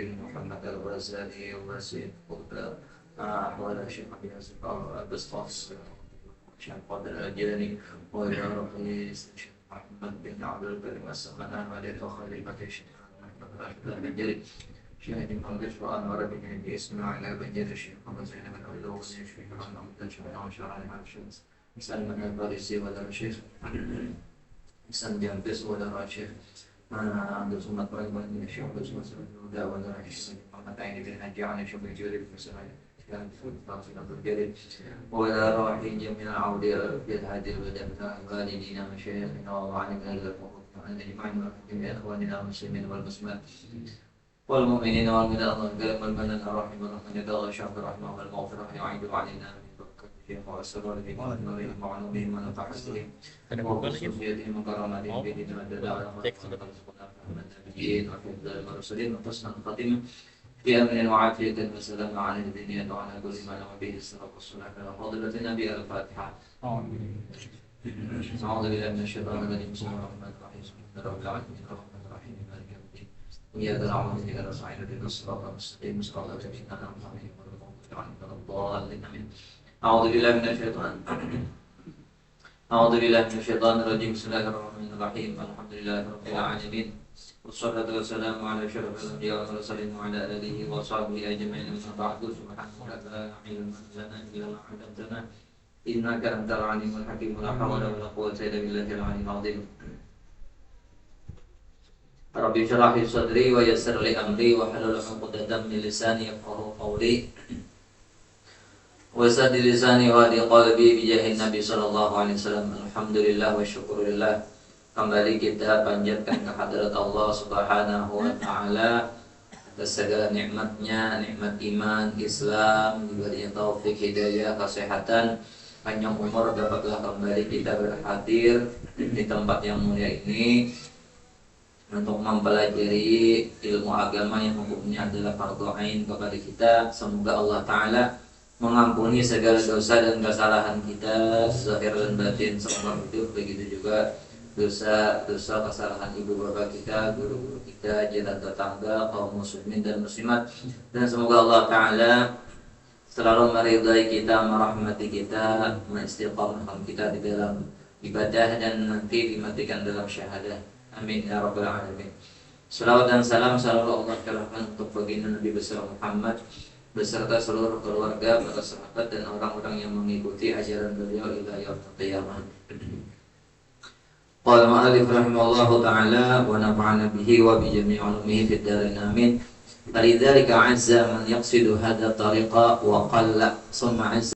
بن محمد الغزالي وسيد قطب ولا شيخ يوسف البسطاس شيخ قادر الجيلاني وإلى رئيس الشيخ محمد بن عبد الكريم السمنان وإلى خليفة الشيخ محمد راشد البنجري شيخ محمد وأنور بن إسماعيل البنجري الشيخ محمد زين بن عبد الوهاب الشيخ محمد بن شمعون وشرع الشمس سلمان الفارسي ولا الشيخ إحسان جنبس ولا الشيخ عبد الصمد بن الشيخ عبد الصمد ولا الشيخ محمد عين بن نجي عن الشيخ الجوري بن سعيد كان في الفاصل الجليل وإلى راحين جميع العودة في هذه البلدة والدين مشايخنا وعلمنا الفقه وأن يجمعنا جميع إخواننا المسلمين والمسلمات والمؤمنين والمؤمنات والمؤمنين الرحيم الرحمن يدعو الشافع رحمه والمغفرة يعيد علينا من بركة الشيخ وأسرارهم ونورهم وعلومهم ونفحتهم وخصوصيتهم وكراماتهم في دين المدد على النبيين وفي المرسلين وحسن الخاتمة في أمن وعافية وسلام على الدنيا وعلى كل ما نوى به الصلاة والسلام على فضيلة النبي الفاتحة. أعوذ بالله من الشيطان الرجيم بسم الله الرحمن الرحيم رب العالمين الرحمن الرحيم مالك يوم الدين إياك نعبد وإياك نستعين اهدنا الصراط المستقيم صراط الذين أنعمت عليهم غير المغضوب عليهم ولا الضالين آمين. أعوذ بالله من الشيطان الرجيم بسم الله الرحمن الرحيم الحمد لله رب العالمين والصلاة والسلام على أشرف الأنبياء والمرسلين وعلى آله وصحبه أجمعين أما بعد سبحانك لا علم لنا إلا ما علمتنا إنك أنت العليم الحكيم ولا حول ولا قوة إلا بالله العلي العظيم. ربي اشرح لي صدري ويسر لي أمري واحلل عقدة من لساني يفقهوا قولي وسدد لساني وهدي قلبي بجاه النبي صلى الله عليه وسلم. Alhamdulillah wa syukurillah. Kembali kita panjatkan kehadirat Allah Subhanahu wa Ta'ala atas segala nikmatnya, nikmat iman, Islam, diberinya taufik, hidayah, kesehatan, panjang umur. Dapatlah kembali kita berhadir di tempat yang mulia ini untuk mempelajari ilmu agama yang hukumnya adalah fardhu ain kepada kita. Semoga Allah Ta'ala mengampuni segala dosa dan kesalahan kita zahir dan batin selama hidup, begitu juga dosa-dosa kesalahan ibu bapak kita, guru-guru kita, jiran tetangga, kaum muslimin dan muslimat. Dan semoga Allah Ta'ala selalu meridai kita, merahmati kita, mengistiqamahkan kita di dalam ibadah dan nanti dimatikan dalam syahadah. Amin ya rabbal alamin. Salawat dan salam selalu Allah curahkan untuk baginda Nabi besar Muhammad beserta seluruh keluarga, para sahabat dan orang-orang yang mengikuti ajaran beliau ila yaumil qiyamah. Qala ma'alif rahimahullahu ta'ala wa nafa'ana bihi wa bi jami'i ulumihi fid dharain amin. Falidzalika 'azza man yaqsidu hadha tariqa wa qalla summa 'azza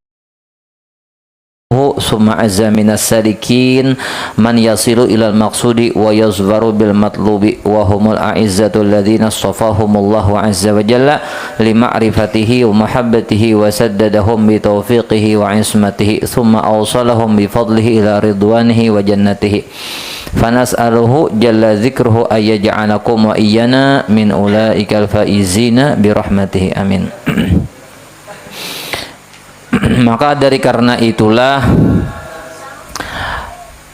summa azza minas sadikin man yasilu ilal maqsudi wa yazbaru bil matlubi wa humul a'izzatu alladhina astafahumullahu azza wa jalla lima'rifatihi wa mahabbatihi wa saddadahum bi taufiqihi wa ismatihi thumma awsalahum bi fadlihi ila ridwanihi wa jannatihi fanas'aluhu jalla dzikruhu ayyaj'alakum wa iyyana min ulaikal faizina bi rahmatihi amin. Maka dari karena itulah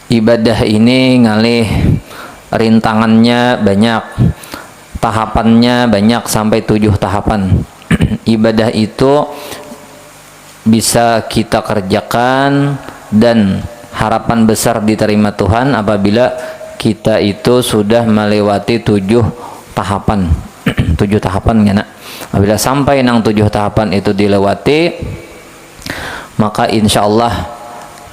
ibadah ini ngalih rintangannya banyak, tahapannya banyak sampai 7 tahapan. Ibadah itu bisa kita kerjakan dan harapan besar diterima Tuhan apabila kita itu sudah melewati 7 tahapan. 7 tahapan ya nak. Apabila sampai nang 7 tahapan itu dilewati, maka insya Allah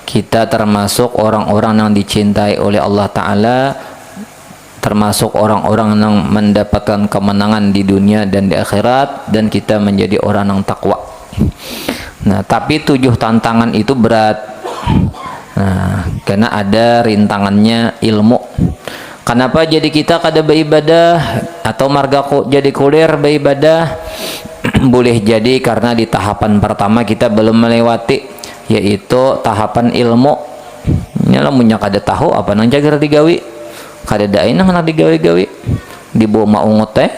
kita termasuk orang-orang yang dicintai oleh Allah Ta'ala, termasuk orang-orang yang mendapatkan kemenangan di dunia dan di akhirat, dan kita menjadi orang yang takwa. Nah, tapi 7 tantangan itu berat. Nah, karena ada rintangannya ilmu. Kenapa jadi kita kada beribadah atau marga jadi kulir beribadah? Boleh jadi karena di tahapan pertama kita belum melewati, yaitu tahapan ilmu. Nyala munya kada tahu apa nang jagar digawi, kada dain nang digawi-gawi di bawah maungut teh.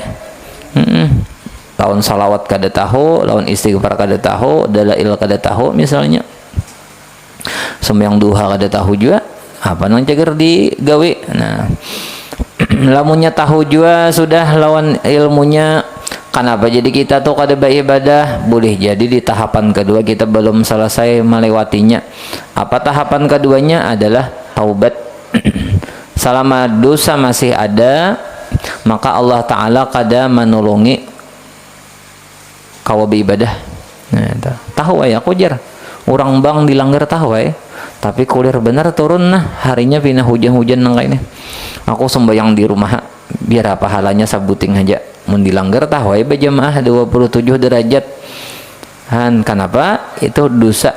Lawan salawat kada tahu, lawan istighfar kada tahu, dalail kada tahu misalnya. Sembahyang duha kada tahu juga apa nang jagar digawi. Nah, lamunnya tahu juga sudah lawan ilmunya Kenapa jadi kita tuh kada beribadah? Boleh jadi di tahapan kedua kita belum selesai melewatinya. Apa tahapan keduanya? Adalah taubat. Selama dosa masih ada, maka Allah Ta'ala kada menolongi kau beribadah. Nah, tahu ya, aku jar orang bang dilanggar tahu ya, tapi kulir benar turun nah harinya pindah hujan-hujan nang ini. Aku sembahyang di rumah biar apa halanya sabuting aja. Mun dilanggar tahu ya berjamaah 27 derajat. Han, kenapa? Itu dosa.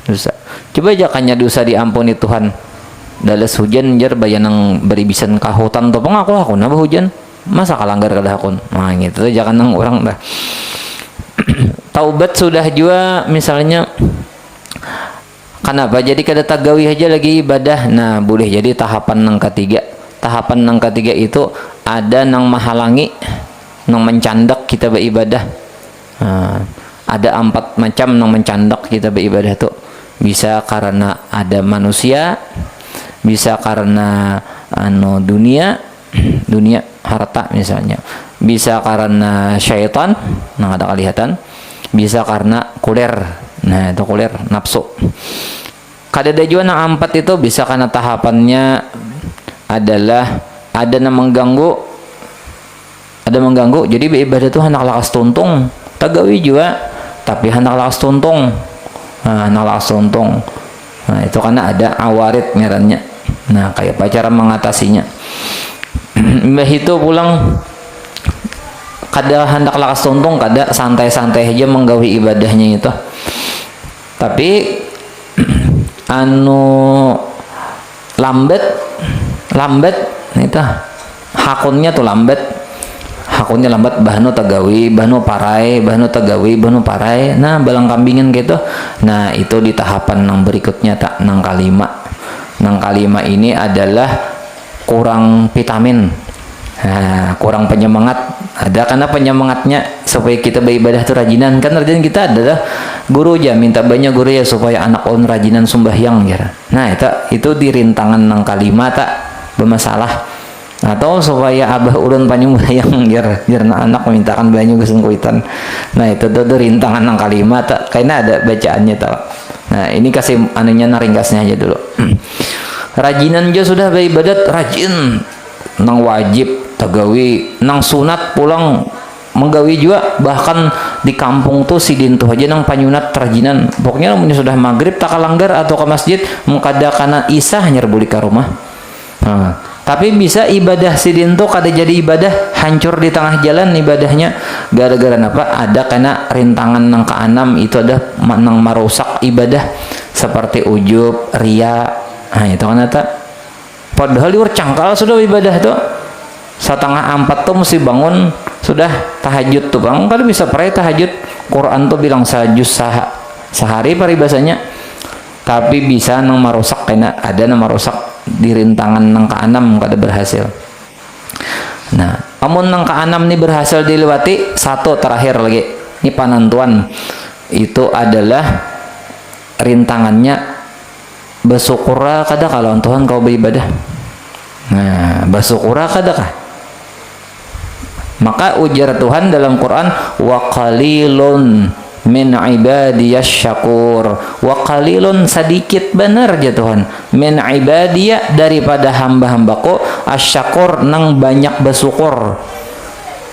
Dosa. Coba aja kanya dosa diampuni Tuhan. Dalas hujan jar bayanang beribisan ka hutan to aku nambah hujan. Masa kalanggar kada hakun. Nah, gitu jangan nang orang dah. Taubat sudah juga misalnya kenapa jadi kada tagawi aja lagi ibadah. Nah, boleh jadi tahapan yang ketiga. Tahapan yang ketiga itu ada nang menghalangi, nang mencandak kita beribadah. Nah, ada 4 macam nang mencandak kita beribadah tuh. Bisa karena ada manusia, bisa karena dunia harta misalnya, bisa karena syaitan, nang ada kelihatan, bisa karena kuler. Nah, itu kuler nafsu. Kadada juga nang 4 itu bisa karena tahapannya adalah ada yang mengganggu, jadi beribadah itu hendak lakas tuntung tagawi juga, tapi hendak lakas tuntung. Nah, hendak lakas tuntung. Nah, itu karena ada awarid ngarannya. Nah, kayak apa cara mengatasinya? Mbah itu pulang kada hendak lakas tuntung, kada santai-santai aja menggawi ibadahnya itu. Tapi lambat itu hakunnya tuh lambat bahnu tagawi bahnu parai. Nah, balang kambingan gitu. Nah, itu di tahapan yang berikutnya tak nang kalima ini adalah kurang vitamin. Nah, kurang penyemangat. Ada karena penyemangatnya supaya kita beribadah tuh rajinan. Kan rajinan kita adalah guru aja minta banyak guru ya supaya anak on rajinan sembahyang ya. Nah, itu di rintangan nang kalima tak bermasalah. Atau supaya abah ulun panyumbayang biar anak memintakan banyak kesengkuitan. Nah, itu tuh rintangan nang kalima tak kayaknya ada bacaannya tak. Nah, ini kasih anunya ringkasnya aja dulu. Rajinan aja sudah beribadat rajin nang wajib tagawi, nang sunat pulang menggawi juga, bahkan di kampung tuh si dintu aja nang panyunat rajinan. Pokoknya namun sudah maghrib tak kalanggar atau ke masjid mengkada kana isah hanya balik ke rumah. Nah, tapi bisa ibadah si dintu kada jadi ibadah, hancur di tengah jalan ibadahnya gara-gara apa? Ada kena rintangan nang keenam, itu ada nang merusak ibadah seperti ujub, ria. Nah, itu kan eta. Padahal liur cangkal sudah ibadah tuh. 3:30 tuh mesti bangun sudah tahajud tuh bang. Kalau bisa pray tahajud, Quran tuh bilang sajus sehari paribasanya. Tapi bisa nang merusak kena ada nang merusak di rintangan nang keenam kada berhasil. Nah, amun nang keenam nih berhasil dilewati, satu terakhir lagi. Ini panentuan itu adalah rintangannya bersyukur kada kalau Tuhan kau beribadah. Nah, bersyukur kada kah? Maka ujar Tuhan dalam Quran, wa qalilun min ibadiyas syakur. Wa qalilun sedikit benar ya Tuhan, min ibadiya daripada hamba-hambaku asyakur nang banyak bersyukur.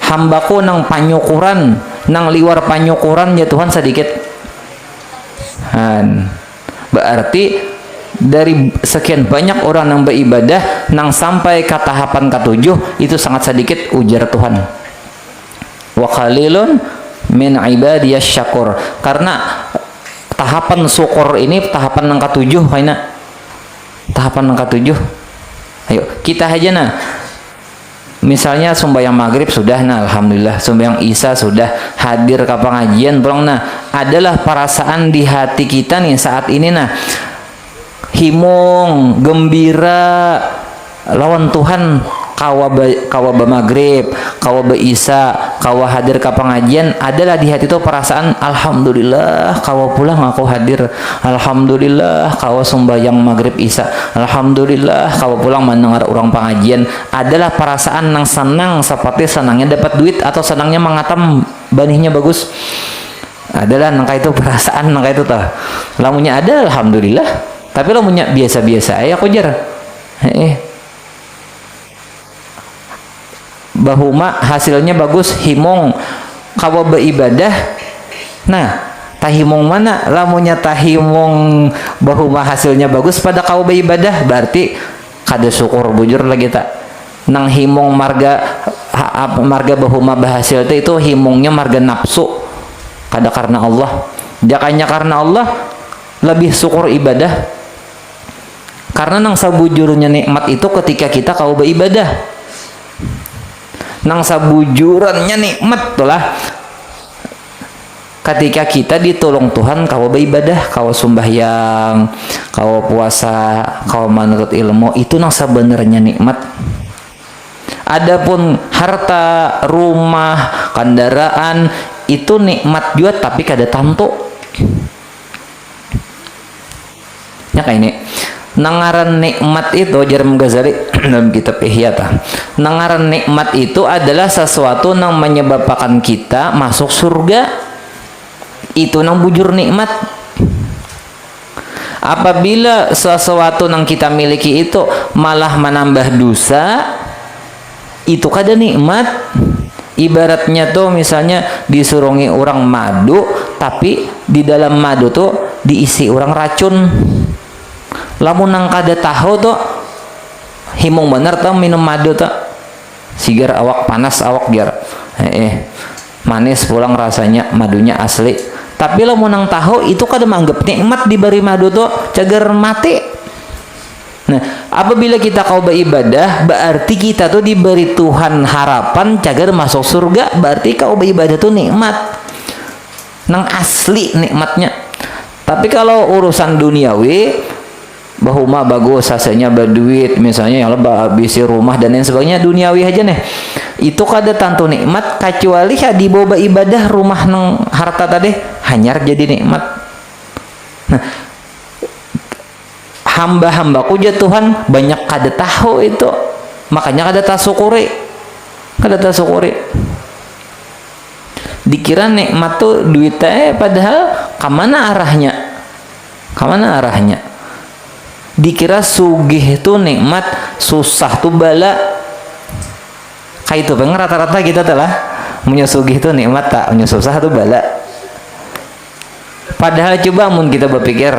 Hambaku nang panyukuran, nang liwar panyukuran ya Tuhan sedikit. Berarti dari sekian banyak orang yang beribadah nang sampai ke tahapan ke-7 itu sangat sedikit ujar Tuhan. Wa qalilun min ibadiyas syakur. Karena tahapan syukur ini tahapan yang ke-7 kaina. Tahapan yang ke-7. Ayo, kita aja nah. Misalnya sembahyang maghrib sudah nah alhamdulillah, sembahyang isya sudah, hadir ke pengajian pulang nah, adalah perasaan di hati kita nih saat ini nah himung, gembira lawan Tuhan kawa maghrib, kawa isya, kawa hadir ke pengajian, adalah di hati itu perasaan alhamdulillah kawa pulang aku hadir, alhamdulillah kawa sembahyang maghrib isya, alhamdulillah kawa pulang mendengar orang pengajian, adalah perasaan yang senang seperti senangnya dapat duit atau senangnya mengatam banihnya bagus. Adalah nangka itu perasaan nangka itu tah. Lamunnya ada alhamdulillah, tapi lamunnya biasa-biasa aya aku jar. Bahuma hasilnya bagus himong kawa beribadah. Nah, tahimong mana? Lamunnya tahimong bahuma hasilnya bagus pada kawa beribadah, berarti kada syukur bujur lagi tak. Nang himong marga bahuma bahasil itu himongnya marga nafsu, kada karena Allah. Jakanya karena Allah lebih syukur ibadah. Karena nang sabujurnya nikmat itu ketika kita kawa beribadah. Nang sabujurannya nikmat tulah ketika kita ditolong Tuhan kawa beribadah, kawa sembahyang, kawa puasa, kawa menuntut ilmu, itu nang sebenarnya nikmat. Adapun harta, rumah, kendaraan itu nikmat juga tapi kada tantu. Ya kayak ini. Nangaran nikmat itu Jarum Ghazali dalam kitab Ihya tah. Nangaran nikmat itu adalah sesuatu yang menyebabkan kita masuk surga. Itu nang bujur nikmat. Apabila sesuatu yang kita miliki itu malah menambah dosa, itu kada nikmat. Ibaratnya tuh misalnya disurungi orang madu, tapi di dalam madu tuh diisi orang racun. Lamun nang kada tahu tuh himung bener tuh minum madu tuh sigar awak panas awak jar manis pulang rasanya madunya asli. Tapi lamun nang tahu itu kada manggap nikmat diberi madu tuh cagar mati. Nah, apabila kita kau beribadah berarti kita tuh diberi Tuhan harapan cagar masuk surga, berarti kau beribadah tuh nikmat nang asli nikmatnya. Tapi kalau urusan duniawi bahuma bagus hasilnya berduit misalnya yang lebih habisi rumah dan lain sebagainya duniawi aja nih, itu kada tantu nikmat kecuali ya di bawah ibadah rumah nang harta tadi hanyar jadi nikmat. Nah, hamba-hambaku ya Tuhan banyak kada tahu itu, makanya kada tasyukuri, dikira nikmat tuh duitnya padahal kemana arahnya. Dikira sugih itu nikmat, susah tuh bala. Kayak itu pengen rata-rata kita telah punya sugih itu nikmat tak, punya susah tuh bala. Padahal coba mun kita berpikir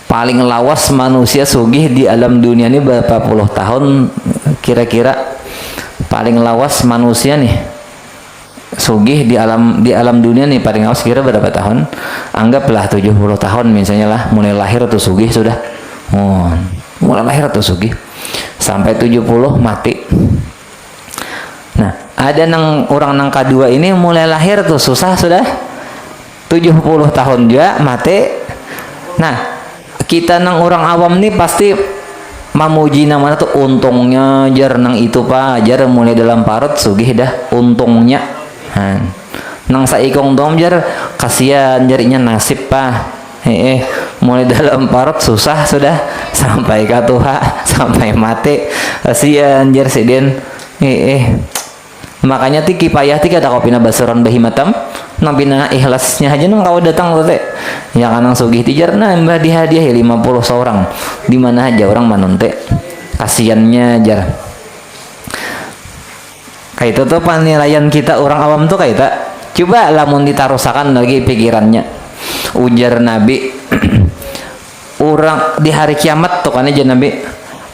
paling lawas manusia sugih di alam dunia ini berapa puluh tahun kira-kira paling lawas manusia nih sugih di alam dunia nih paling awas kira berapa tahun? Anggaplah 70 tahun misalnya lah, mulai lahir atau sugih sudah. Mulai lahir atau sugih sampai 70 mati. Nah, ada orang nang kedua ini mulai lahir tuh susah sudah 70 tahun juga mati. Nah, kita nang orang awam nih pasti mamuji namanya tuh untungnya jar nang itu pak jar mulai dalam parut sugih dah untungnya. Nang saikong dom jar kasihan jarinya nasib pak mulai dalam parut susah sudah sampai katuha sampai mati kasihan jar seden makanya ti kipayah ti kada kopina basuran bahimatam nang pina ikhlasnya aja nang kau datang loh teh ya kanang sugih ti jar nah mbah dihadiah 50 seorang di mana aja orang manonte kasihannya jar. Kayak itu tuh penilaian kita orang awam tuh kayak tak. Coba lamun ditarusakan lagi pikirannya. Ujar Nabi, orang di hari kiamat tuh kan aja Nabi,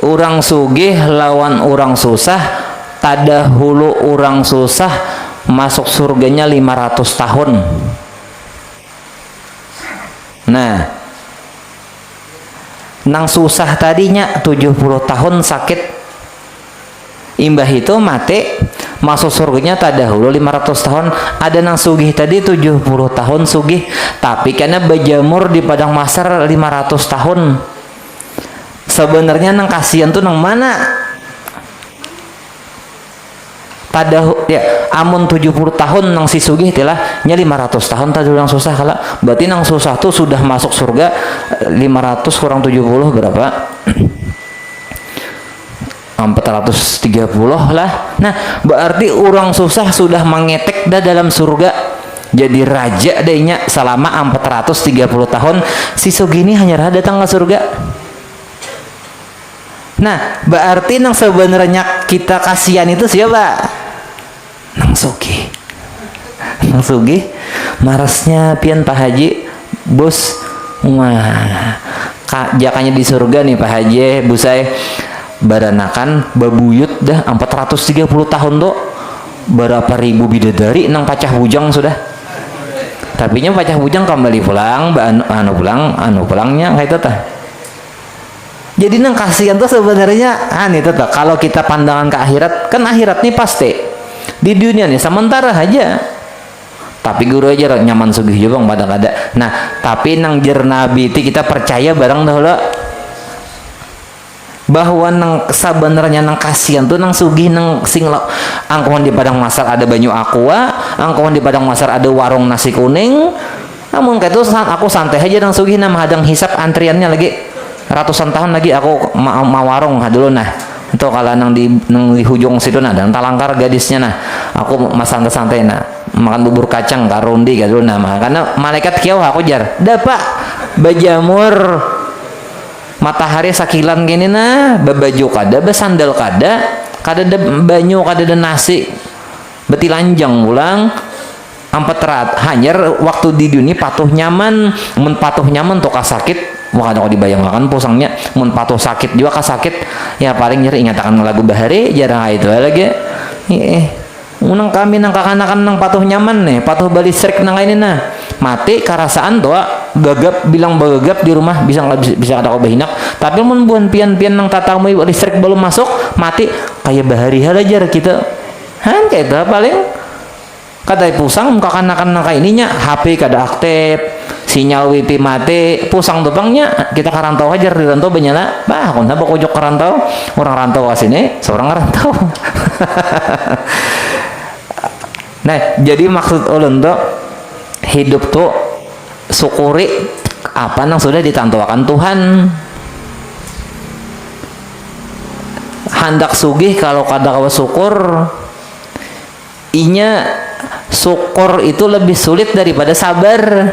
orang sugih lawan orang susah, tada hulu orang susah masuk surganya 500 tahun. Nah, nang susah tadinya 70 tahun sakit, imbah itu mati masuk surganya tadahulu 500 tahun. Ada nang sugih tadi 70 tahun sugih, tapi karena berjamur di padang mahsyar 500 tahun. Sebenarnya nang kasihan tuh nang mana? Tadahu ya amun 70 tahun nang si sugih tilah nya 500 tahun tadi yang susah kala. Berarti nang susah tuh sudah masuk surga 500 kurang 70 berapa? 430 lah. Nah, berarti orang susah sudah mengetek dah dalam surga. Jadi raja dehnya selama 430 tahun. Si sugih ini hanya datang ke surga. Nah, berarti nang sebenarnya kita kasihan itu siapa? Nang sugih. Nang sugih marasnya pian Pak Haji, bos. Wah, jakanya di surga nih Pak Haji, Bu saya baranakan babuyut dah 430 tahun tuh berapa ribu bidadari nang pacah bujang sudah. Tapi nya pacah bujang kembali pulang, anu pulangnya kayak itu tah. Jadi nang kasihan tuh sebenarnya itu tah. Kalau kita pandangan ke akhirat, kan akhirat nih pasti di dunia nih sementara aja. Tapi guru aja nyaman sugih juga pada kada. Nah, tapi nang jer nabi itu kita percaya barang dahulu bahwa nang sebenarnya nang kasihan tuh nang sugih nang sing angkuhan di padang masar ada banyu aqua, angkuhan di padang masar ada warung nasi kuning. Namun kayak itu aku santai aja nang sugih nah menghadang hisap antriannya lagi ratusan tahun lagi aku mau warung dulu nah. Itu kalau nang di hujung situ nah dan talangkar gadisnya nah aku masang santai nah makan bubur kacang karundi dulu nah karena malaikat kiau aku jar dapat bajamur matahari sakilan gini nah babaju kada besandal kada ada banyu kada ada nasi beti lanjang ulang 400 hanyar waktu di dunia patuh nyaman mun patuh nyaman tuh kasakit wah kalau dibayangkan pusangnya mun patuh sakit juga kasakit ya paling nyeri ingatakan lagu bahari jarang itu lagi unang kami nang kakanakan nang patuh nyaman nih patuh balisrik nang ini nah mati karasaan tuh gagap bilang bagagap di rumah bisa ada kau bahinak tapi mun buan pian-pian nang tatamu listrik belum masuk mati kayak bahari halajar kita kayak itu paling kada pusang muka kanakan nang kayak ininya HP kada aktif sinyal wifi mati pusang tupangnya kita karantau aja di rantau banyala bah kon apa kojok karantau orang rantau ke sini seorang rantau. Nah jadi maksud ulun tuh hidup tuh syukuri apa yang sudah ditantuakan Tuhan. Hendak sugih kalau kada kawa syukur inya syukur itu lebih sulit daripada sabar.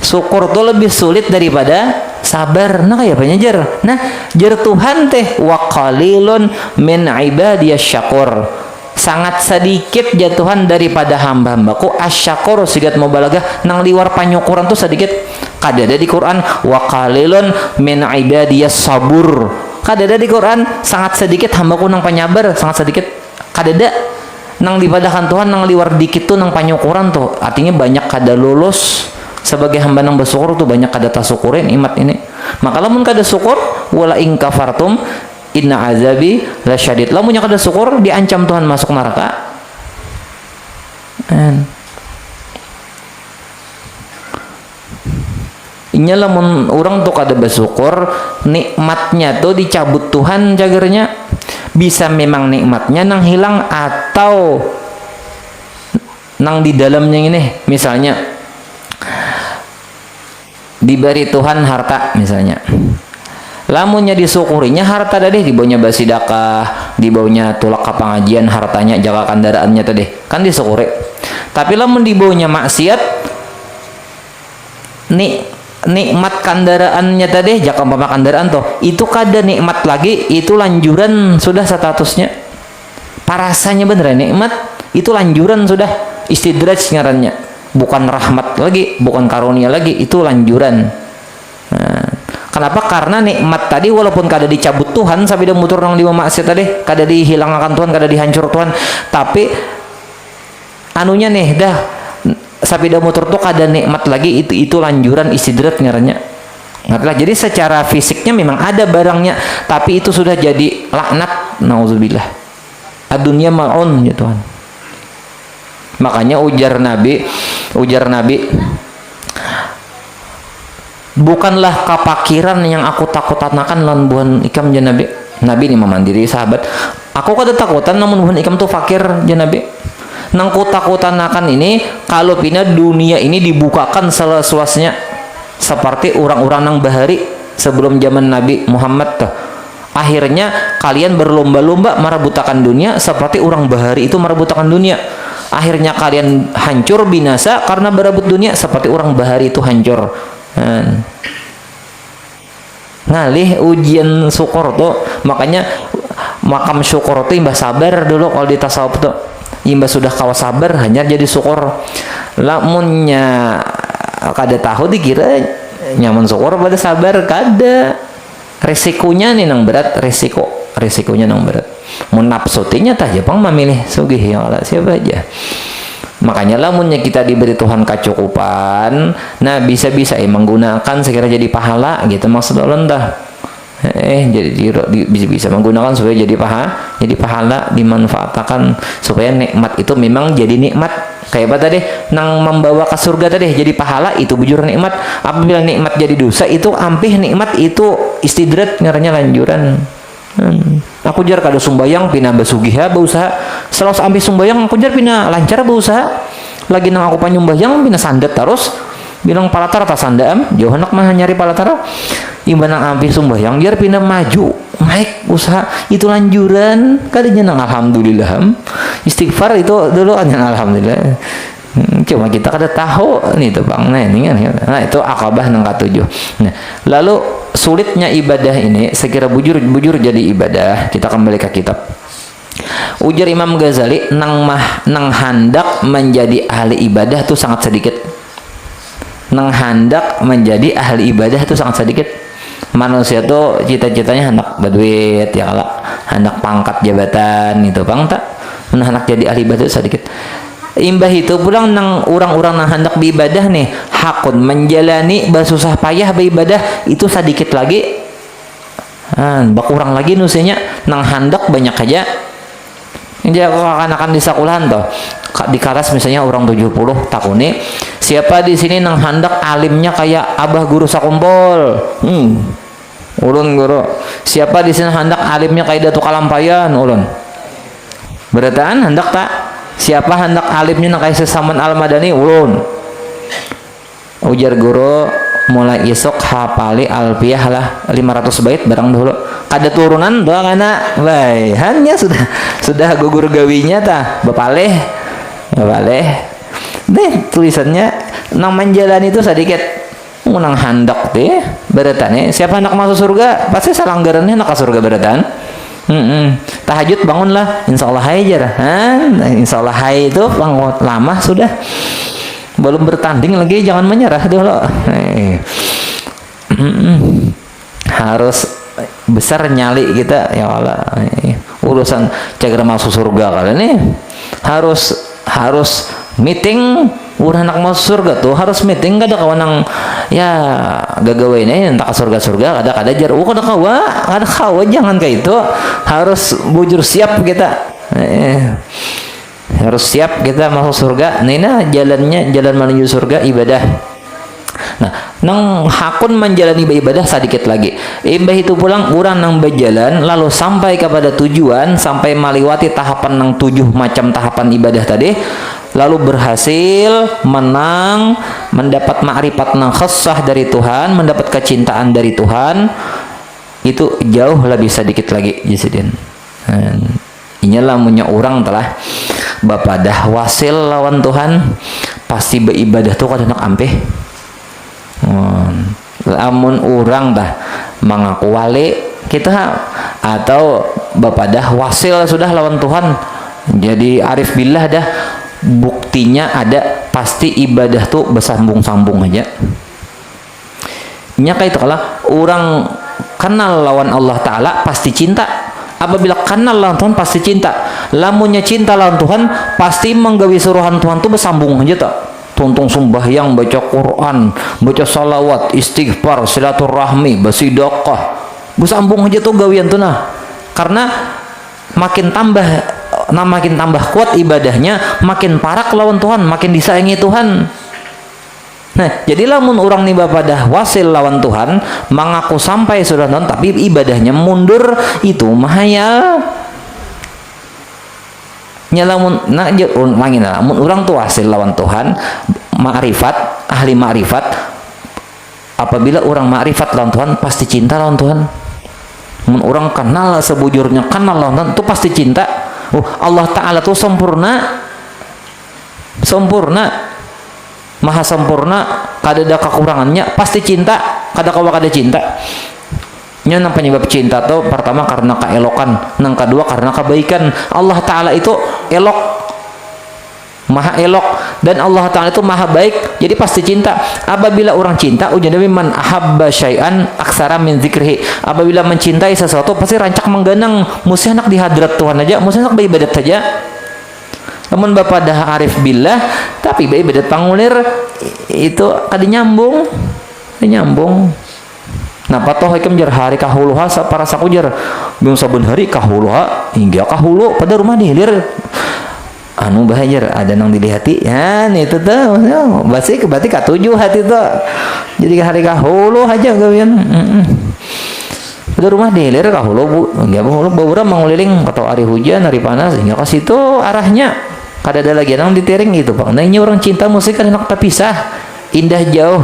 Syukur tuh lebih sulit daripada sabar. Nah kayak apa jar? Nah jar Tuhan teh wa qalilun min ibadiyas syakur. Sangat sedikit jatuhan daripada hamba-hambaku asyakur sigat mubalagah nang liwar panyukuran tuh sedikit kadada di Quran wa qalilun min ibadiyas sabur kadada di Quran sangat sedikit hambaku nang panyabar sangat sedikit kadada nang dipadakan Tuhan nang liwar dikit tuh nang panyukuran tuh artinya banyak kada lulus sebagai hamba nang bersyukur tuh banyak kada tasyukurin imat ini maka lamun kada syukur wala ing kafartum inna azabi lasyadid. Lamunnya kada syukur diancam Tuhan masuk neraka. Inya lamun orang tuh kada bersyukur nikmatnya tuh dicabut Tuhan jagernya. Bisa memang nikmatnya nang hilang atau nang di dalamnya ini misalnya diberi Tuhan harta misalnya. Lamunnya disyukurinya harta tadi dibawanya basidakah dibawanya tulak ke pengajian hartanya jaga kendaraannya tadi kan disyukuri tapi lamun dibawanya maksiat nikmat kendaraannya tadi jaga pama kendaraan tuh itu kada nikmat lagi itu lanjuran sudah statusnya parasanya beneran nikmat itu lanjuran sudah istidraj ngarannya bukan rahmat lagi bukan karunia lagi itu lanjuran. Kenapa? Karena nikmat tadi walaupun kada dicabut Tuhan sampai dia mutur nang lima maksiat tadi, kada dihilangkan Tuhan, kada dihancur Tuhan, tapi anunya nih dah sampai dia mutur tuh kada nikmat lagi itu lanjuran istidrat ngarannya. Ngertilah. Jadi secara fisiknya memang ada barangnya, tapi itu sudah jadi laknat. Nauzubillah. Adunya maun ya Tuhan. Makanya ujar Nabi bukanlah kepakiran yang aku takut-takutkan lan buhan ikam ya Nabi. Nabi ini memandiri sahabat. Aku kada takutan namun bukan ikam tuh fakir ya Nabi. Nang takutan akan ini kalau pina dunia ini dibukakan seluas-luasnya seperti orang-orang nang bahari sebelum zaman Nabi Muhammad tuh. Akhirnya kalian berlomba-lomba merebutakan dunia seperti orang bahari itu merebutakan dunia. Akhirnya kalian hancur binasa karena berebut dunia seperti orang bahari itu hancur. Ngalih ujian syukur tuh, makanya makam syukur tuh imbah sabar dulu kalau di tasawuf tuh. Imbah sudah kawas sabar hanya jadi syukur. Lamunnya kada tahu dikira nyaman syukur pada sabar kada. Resikonya nih nang berat, resikonya nang berat. Mun nafsutinya tah Jepang memilih sugih ya Allah siapa aja. Makanya lamunnya kita diberi Tuhan kecukupan, nah bisa-bisa menggunakan sekira jadi pahala gitu maksud Allah entah. Jadi bisa menggunakan supaya jadi pahala dimanfaatkan supaya nikmat itu memang jadi nikmat. Kayak apa tadi nang membawa ke surga tadi jadi pahala itu bujur nikmat. Apabila nikmat jadi dosa itu ampih nikmat itu istidrat ngaranya lanjuran. Aku jar kada sumbayang pina basugiha berusaha selalu ampih sumbayang aku jar pina lancar berusaha lagi nang aku panyumbayang pina sandet terus bilang palatar tak sandaam jauh anak mah nyari palatar imbanang ampih sumbayang jar pina maju naik usaha itu lanjuran kadinya nang alhamdulillah istighfar itu dulu kan alhamdulillah. Cuma kita kada tahu nih tuh bang, nah itu akabah nang ketujuh. Nah lalu sulitnya ibadah ini sekira bujur jadi ibadah. Kita kembali ke kitab. Ujar Imam Ghazali nang handak menjadi ahli ibadah tuh sangat sedikit. Nang handak menjadi ahli ibadah tuh sangat sedikit. Manusia tuh cita-citanya hendak berduit ya Allah, hendak pangkat jabatan itu bang tak. Hendak jadi ahli ibadah sedikit. Imbah itu pulang nang orang-orang nang hendak beribadah nih hakun menjalani bersusah payah beribadah itu sedikit lagi bakurang lagi nusinya nang hendak banyak aja ini akan di sekolahan toh di kelas misalnya orang 70 tahun nih siapa di sini nang hendak alimnya kayak abah guru sakumpul ulun guru siapa di sini hendak alimnya kayak Datuk Kalampayan ulun berataan hendak tak siapa hendak alimnya nak kayak Saman Al-Madani ulun ujar guru mulai isok hafali alfiyah lah 500 bait barang dulu kada turunan doa kana bae hanya sudah gugur gawinya tah bapaleh deh tulisannya nang menjalani itu sedikit nang handak teh beretane siapa hendak masuk surga pasti salanggarannya nak ke surga beretan. Tahajud bangunlah insyaallah hai aja insyaallah hai itu bangun lama sudah belum bertanding lagi jangan menyerah dulu harus besar nyali kita ya Allah urusan cager masuk surga kali ini harus meeting urang anak masuk surga tuh harus meeting kada kawan ya gagawain entah ke surga kada jar kada kawa jangan kayak itu harus bujur siap kita harus siap kita masuk surga nah jalan menuju surga ibadah. Nah nang hakun menjalani ibadah sedikit lagi imbah itu pulang urang nang berjalan lalu sampai kepada tujuan sampai melewati tahapan nang 7 macam tahapan ibadah tadi lalu berhasil menang mendapat makrifat nang khassah dari Tuhan mendapat kecintaan dari Tuhan itu jauh lebih sedikit lagi jisidin. Inilah punya orang telah bapak dah wasil lawan Tuhan pasti beribadah tuh kada nak ampeh. Lamun orang dah mengaku wali kita atau bapak dah wasil sudah lawan Tuhan jadi arif billah dah buktinya ada pasti ibadah tuh bersambung-sambung aja. Nya kayak itu kalau orang kenal lawan Allah Ta'ala pasti cinta. Apabila kenal lawan Tuhan pasti cinta. Lamunnya cinta lawan Tuhan pasti menggawi suruhan Tuhan tuh bersambung aja tak. Tuntung sembahyang, baca Quran, baca salawat, istighfar, silaturahmi, bersedekah. Bersambung aja tuh gawian tuh nah. Karena makin tambah kuat ibadahnya, makin parak lawan Tuhan, makin disayangi Tuhan. Nah, jadi lamun orang nih bapadah wasil lawan Tuhan, mengaku sampai sudah non, tapi ibadahnya mundur, itu mahayal. Nyalamun nak langin lamun orang tuh wasil lawan Tuhan, ma'rifat, ahli ma'rifat. Apabila orang ma'rifat lawan Tuhan, pasti cinta lawan Tuhan. Mun orang kenal sebujurnya, kenal lawan Tuhan, itu pasti cinta. Oh, Allah Ta'ala tuh sempurna. Sempurna. Maha sempurna, kadada kekurangannya, pasti cinta, kada cinta. Nya nang penyebab cinta tuh pertama karena keelokan, nang kedua karena kebaikan. Allah Ta'ala itu elok, maha elok, dan Allah Ta'ala itu maha baik, jadi pasti cinta. Apabila orang cinta, ujian Nabi man ahabba syai'an aksara min zikrihi. Apabila mencintai sesuatu pasti rancak mengganang, mesti anak di hadrat Tuhan aja, mesti anak beribadat saja. Namun bapak dah arif billah, tapi ibadat pangulir itu kada nyambung. Nah patoh ikam jar hari kahuluha para sakujar belum saben hari kahuluha hingga kahulu pada rumah dihilir anu bahajar ada nang dilihati ya itu tuh berarti katujuh hati tuh jadi hari kahulu aja gawian pada rumah dihilir kahulu bu enggak bu bawura menguliling atau hari hujan hari panas hingga ke situ arahnya kada ada lagi nang ditering gitu Pak. Nah ini orang cinta musik kan enak terpisah, indah jauh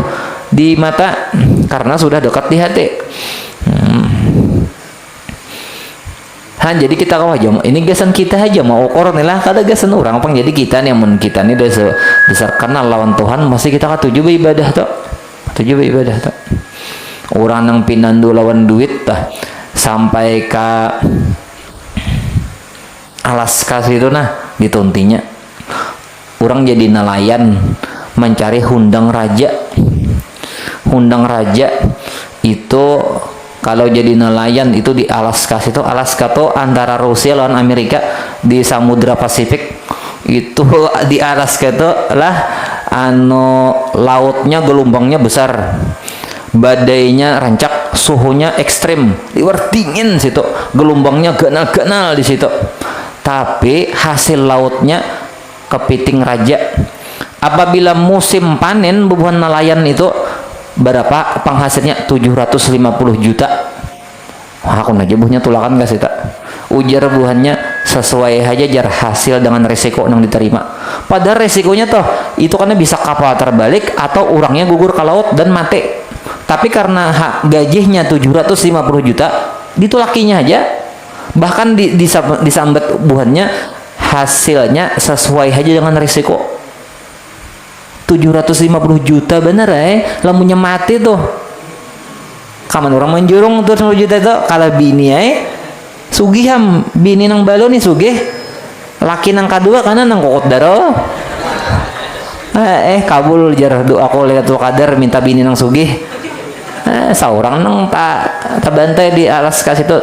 di mata karena sudah dekat di hati. Jadi kita kau aja ini gasan kita aja mau ukur nih lah kada gasan orang pang jadi kita nih mun kita nih dasar kenal lawan Tuhan masih kita katuju ibadah tuh. Orang nang pinandu lawan duit tah sampai ke Alaska situ nah dituntinya orang jadi nelayan mencari hundang raja itu kalau jadi nelayan itu di Alaska situ. Alaska tuh antara Rusia lawan Amerika di Samudra Pasifik itu. Di Alaska itu lah anu lautnya gelombangnya besar, badainya rancak, suhunya ekstrim, liwar dingin situ, gelombangnya ganal-ganal di situ. Tapi hasil lautnya kepiting raja. Apabila musim panen bubuhan nelayan itu berapa penghasilnya 750 juta. Wah, aku aja buahnya tulakan gak sih tak? Ujar buahnya sesuai aja jar hasil dengan resiko yang diterima. Padahal resikonya toh itu karena bisa kapal terbalik atau orangnya gugur ke laut dan mati. Tapi karena gajinya 750 juta ditulakinya aja. Bahkan disambat buahnya hasilnya sesuai aja dengan risiko 750 juta bener lamunnya mati tuh kaman orang menjurung tuh 10 juta itu kalau bini sugiham bini nang balo nih sugih laki nang kedua karena nang kokot daro kabul jar doa aku lihat tuh kadar minta bini nang sugih seorang nang tak bantai di Alaska situ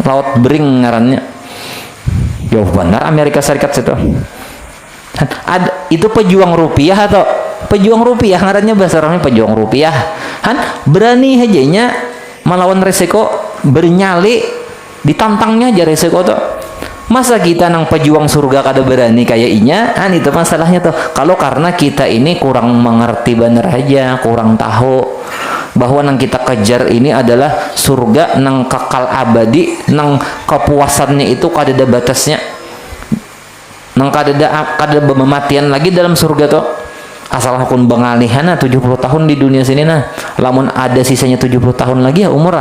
laut bering ngarannya jauh benar Amerika Serikat situ. Itu pejuang rupiah atau pejuang rupiah ngarannya bahasa orangnya pejuang rupiah berani hajanya melawan resiko bernyali ditantangnya aja resiko tuh. Masa kita nang pejuang surga kada berani kayak inya itu masalahnya tuh. Kalau karena kita ini kurang mengerti bener aja, kurang tahu bahwa nang kita kejar ini adalah surga nang kekal abadi, nang kepuasannya itu kada ada batasnya, nang kada ada pematian lagi dalam surga tuh. Asal hakun bengalihan 70 tahun di dunia sini nah, lamun ada sisanya 70 tahun lagi ya umur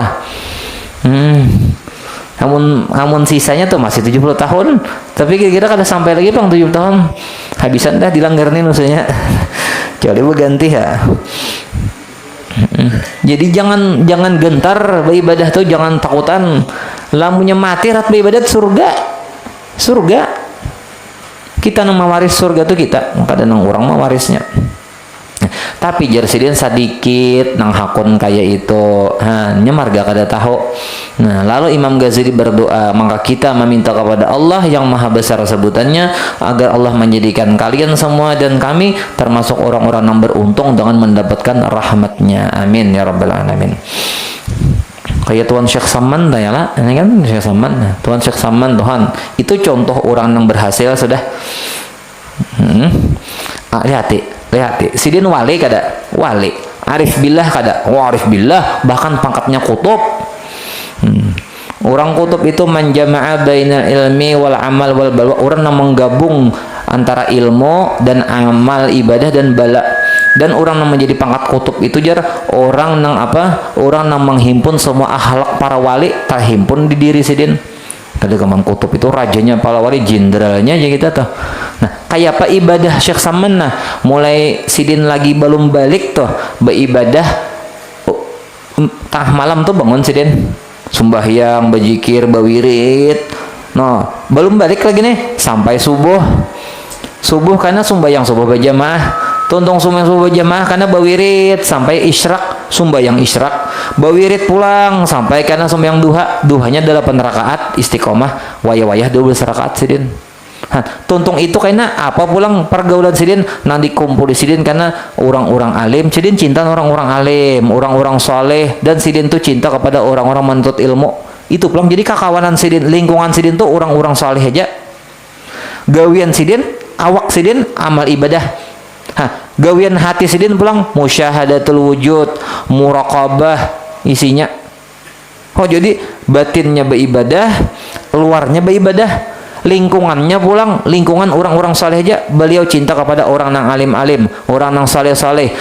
namun sisanya tuh masih 70 tahun tapi kira-kira kada sampai lagi bang 70 tahun habisan dah dilanggar nih maksudnya jadi berganti ya. Jadi jangan gentar beribadah tuh, jangan takutan lamunnya mati rat beribadat surga kita nang mawaris surga tuh kita maka ada nang orang mawarisnya. Tapi jar sidin sedikit nang hakun kayak itu marga kada tahu. Nah lalu Imam Ghazali berdoa maka kita meminta kepada Allah yang maha besar sebutannya agar Allah menjadikan kalian semua dan kami termasuk orang-orang yang beruntung dengan mendapatkan rahmatnya, amin ya rabbal alamin. Kayak Tuan Syekh Saman lah ini kan Syekh Saman. Tuan Syekh Saman Tuhan itu contoh orang yang berhasil sudah. Hati-hati Lihat, sidin wali kada? Wali. Arif billah kada? Arif billah, bahkan pangkatnya kutub. Orang kutub itu menjama'a bainal ilmi wal amal wal balwa. Orang yang menggabung antara ilmu dan amal ibadah dan bala. Dan orang yang menjadi pangkat kutub itu jar orang yang apa? Orang yang menghimpun semua akhlak para wali terhimpun di diri sidin. Kada kemang kutub itu rajanya para wali, jenderalnya aja kita tuh. Nah, kayak apa ibadah Syekh Saman nah, mulai sidin lagi belum balik tuh beribadah tengah malam tuh bangun sidin sembahyang, berzikir, berwirid. No, belum balik lagi nih sampai subuh. Subuh karena sembahyang subuh berjamaah. Tuntung sembahyang subuh berjamaah karena berwirid sampai isyraq, sembahyang isyraq. Berwirid pulang sampai karena sembahyang duha. Duhanya 8 rakaat istiqomah, wayah-wayah 12 rakaat sidin. Tuntung itu karena apa pulang pergaulan sidin nanti kumpul di sidin karena orang-orang alim. Sidin cinta orang-orang alim, orang-orang soleh, dan sidin tuh cinta kepada orang-orang menuntut ilmu. Itu pulang jadi kakawanan sidin, lingkungan sidin tuh orang-orang soleh aja. Gawian sidin, awak sidin amal ibadah. Gawian hati sidin pulang musyahadatul wujud, muraqabah isinya. Oh jadi batinnya beribadah, luarnya beribadah. Lingkungannya pulang lingkungan orang-orang saleh aja. Beliau cinta kepada orang yang alim-alim, orang yang saleh-saleh.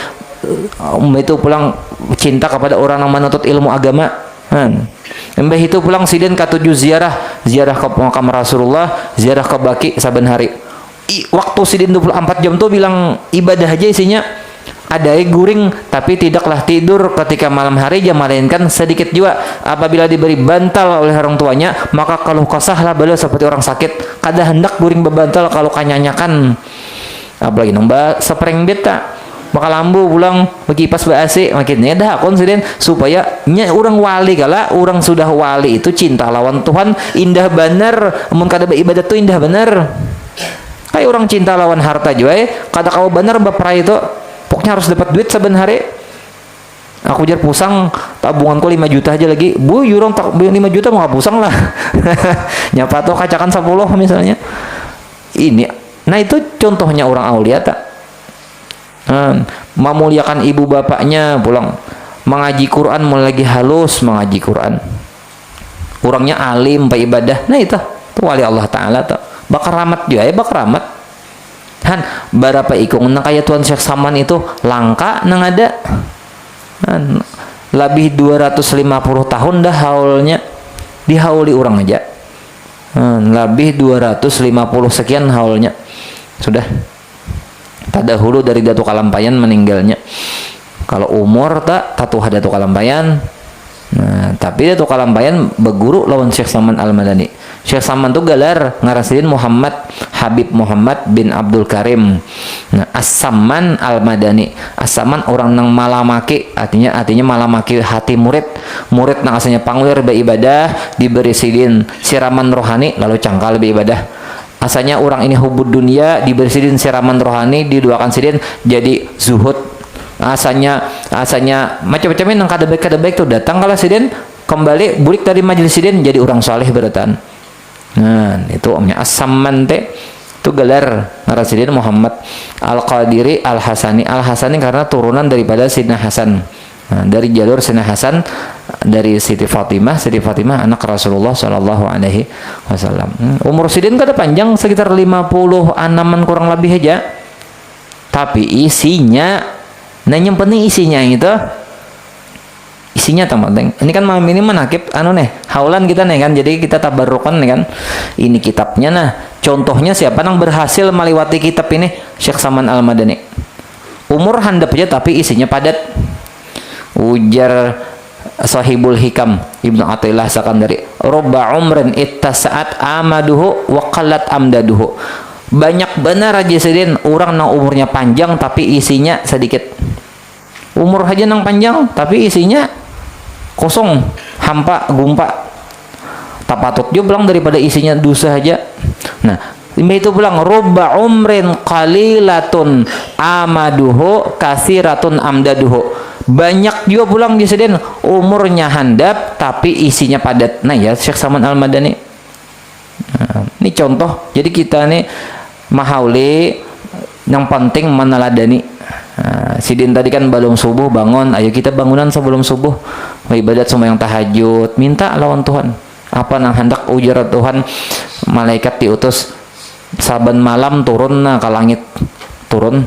Itu pulang cinta kepada orang yang menuntut ilmu agama. Mbah itu pulang sidin katuju ziarah ke makam Rasulullah, ziarah ke Baki saben hari. Waktu sidin 24 jam tuh bilang ibadah aja isinya. Ada guring tapi tidaklah tidur ketika malam hari aja, melainkan sedikit juga apabila diberi bantal oleh orang tuanya, maka kalau kasahlah beliau seperti orang sakit. Kada hendak guring bebantal kalau kanyanyakan, apalagi nombak spreng beta maka lambu pulang bekipas AC makinnya dah konsidin supaya nya orang wali kala orang sudah wali itu cinta lawan Tuhan indah bener. Mun kada beribadat tuh indah bener. Kayak orang cinta lawan harta juga kada kau bener bapra itu. Pokoknya harus dapat duit saben hari. Aku jar pusang tabunganku 5 juta aja lagi. Bu, yurong tak 5 juta mau pusang lah. Nyapa tuh kacakan 10 misalnya. Ini. Nah, itu contohnya orang aulia tak. Memuliakan ibu bapaknya pulang. Mengaji Quran mulai lagi halus mengaji Quran. Orangnya alim, ibadah. Nah, itu wali Allah taala tuh. Bakar rahmat juga bakar rahmat. Berapa ikung nang kaya Tuan Syekh Saman itu langka nang ada. Lebih 250 tahun dah haulnya dihauli orang aja. Lebih 250 sekian haulnya. Sudah. Tadahulu dari Datuk Kalampayan meninggalnya. Kalau umur tak tatuh Datuk Kalampayan. Nah, tapi Datuk Kalampayan berguru lawan Syekh Saman Al-Madani. Syekh Saman tuh galar ngarasidin Muhammad Habib Muhammad bin Abdul Karim. Nah, As-Saman Al-Madani. As-Saman orang nang malamaki, artinya malamaki hati murid nang asalnya pangwir beribadah diberi sidin siraman rohani lalu cangkal beribadah. Asalnya orang ini hubud dunia diberi sidin siraman rohani diduakan sidin jadi zuhud. Asalnya macam-macam yang kada baik tuh datang kalau sidin kembali bulik dari majelis sidin jadi orang saleh beratan. Nah, itu omnya As-Samman teh itu gelar ngarasidin Muhammad Al-Qadiri Al-Hasani. Al-Hasani karena turunan daripada Sidna Hasan. Nah, dari jalur Sidna Hasan dari Siti Fatimah anak Rasulullah sallallahu alaihi wasallam. Umur sidin kada panjang sekitar 56-an kurang lebih aja. Tapi isinya yang penting isinya itu isinya penting. Ini kan malam ini menakib haulan kita nih kan, jadi kita tabarrukan nih kan. Ini kitabnya nah, contohnya siapa yang berhasil melewati kitab ini? Syekh Saman Al-Madani. Umur handap aja tapi isinya padat. Ujar Sahibul Hikam Ibnu Athaillah Sakandari, "Robba umrin ittasa'at amaduhu wa qallat amdaduhu." Banyak benar aja sidin orang yang umurnya panjang tapi isinya sedikit. Umur aja nang panjang tapi isinya kosong, hampa, gumpa. Tak patut juga bilang daripada isinya dosa aja. Nah, itu bilang robba umrin qalilatun amaduhu kasiratun amdaduhu. Banyak juga pulang di sini umurnya handap tapi isinya padat. Nah ya Syekh Saman Al-Madani. Nah, ini contoh. Jadi kita nih mahauli yang penting meneladani. Sidin tadi kan belum subuh bangun, ayo kita bangunan sebelum subuh, ibadat sembahyang tahajud, minta lawan Tuhan. Apa nang hendak ujar Tuhan, malaikat diutus saban malam turun ke langit, turun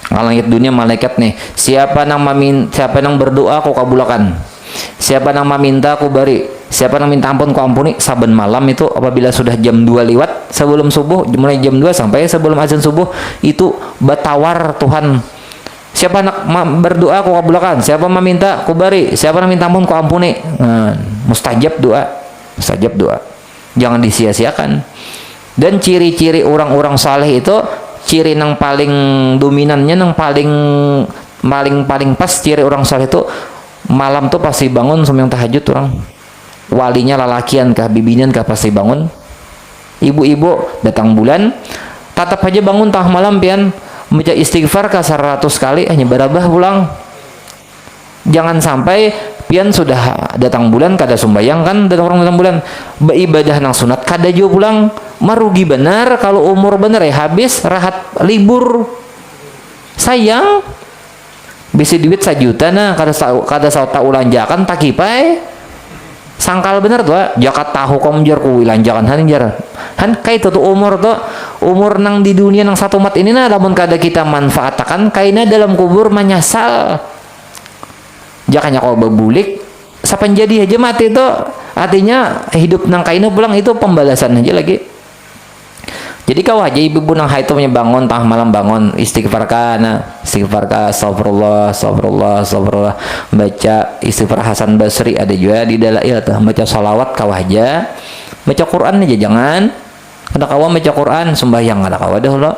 ke langit dunia malaikat nih. Siapa nang berdoa aku kabulakan. Siapa nang meminta aku beri. Siapa nang minta ampun ku ampuni. Saben malam itu apabila sudah jam 2 lewat sebelum subuh, mulai jam 2 sampai sebelum azan subuh itu bertawar Tuhan. Siapa nak berdoa ku kabulkan, siapa meminta ku beri, siapa nak minta ampun ku ampuni. Mustajab doa. Mustajab doa. Jangan disia-siakan. Dan ciri-ciri orang-orang saleh itu, ciri yang paling dominannya, yang paling pas ciri orang saleh itu malam tuh pasti bangun sembahyang tahajud orang. Walinya lalakian kah, bibinan kah pasti bangun. Ibu-ibu datang bulan, tatap aja bangun tengah malam pian baca istighfar ka 100 kali hanya barabah pulang. Jangan sampai pian sudah datang bulan kada sumbayang kan, datang orang datang bulan beribadah nang sunat kada jo pulang, merugi benar. Kalau umur benar ya habis rahat libur. Sayang bisi duit 1 juta nah kada sauta ulanjakan takipai. Sangkal bener tuh, jakat tahu kamu jar ku wilanjakan han jar. Han kai tuh umur tuh, umur nang di dunia nang satu mat ini nah lamun kada kita manfaatkan kaina dalam kubur menyesal. Jakanya kau bebulik sapan jadi aja mati itu artinya hidup nang kaina pulang itu pembalasan aja lagi. Jadi kau aja ibu nang hai itu bangun tengah malam bangun istighfar kana astagfirullah baca istighfar Hasan Basri ada juga di Dalail tuh baca salawat kau aja baca Quran aja jangan ada kau baca Quran sembahyang ada kau ada lo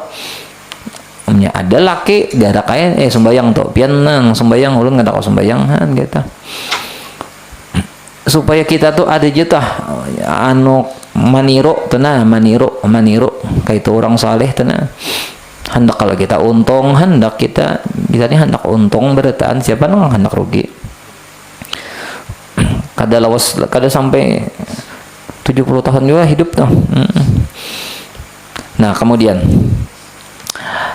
ada laki gak ada kain sembahyang tuh pian nang sembahyang ulun gak ada kau sembahyang kan gitu supaya kita tuh ada jatah anu maniru tenah maniru kayak itu orang saleh tenah hendak kalau kita untung hendak kita ini hendak untung bertaan siapa nang hendak rugi kada lawas kada sampai 70 tahun juga hidup tuh. Nah kemudian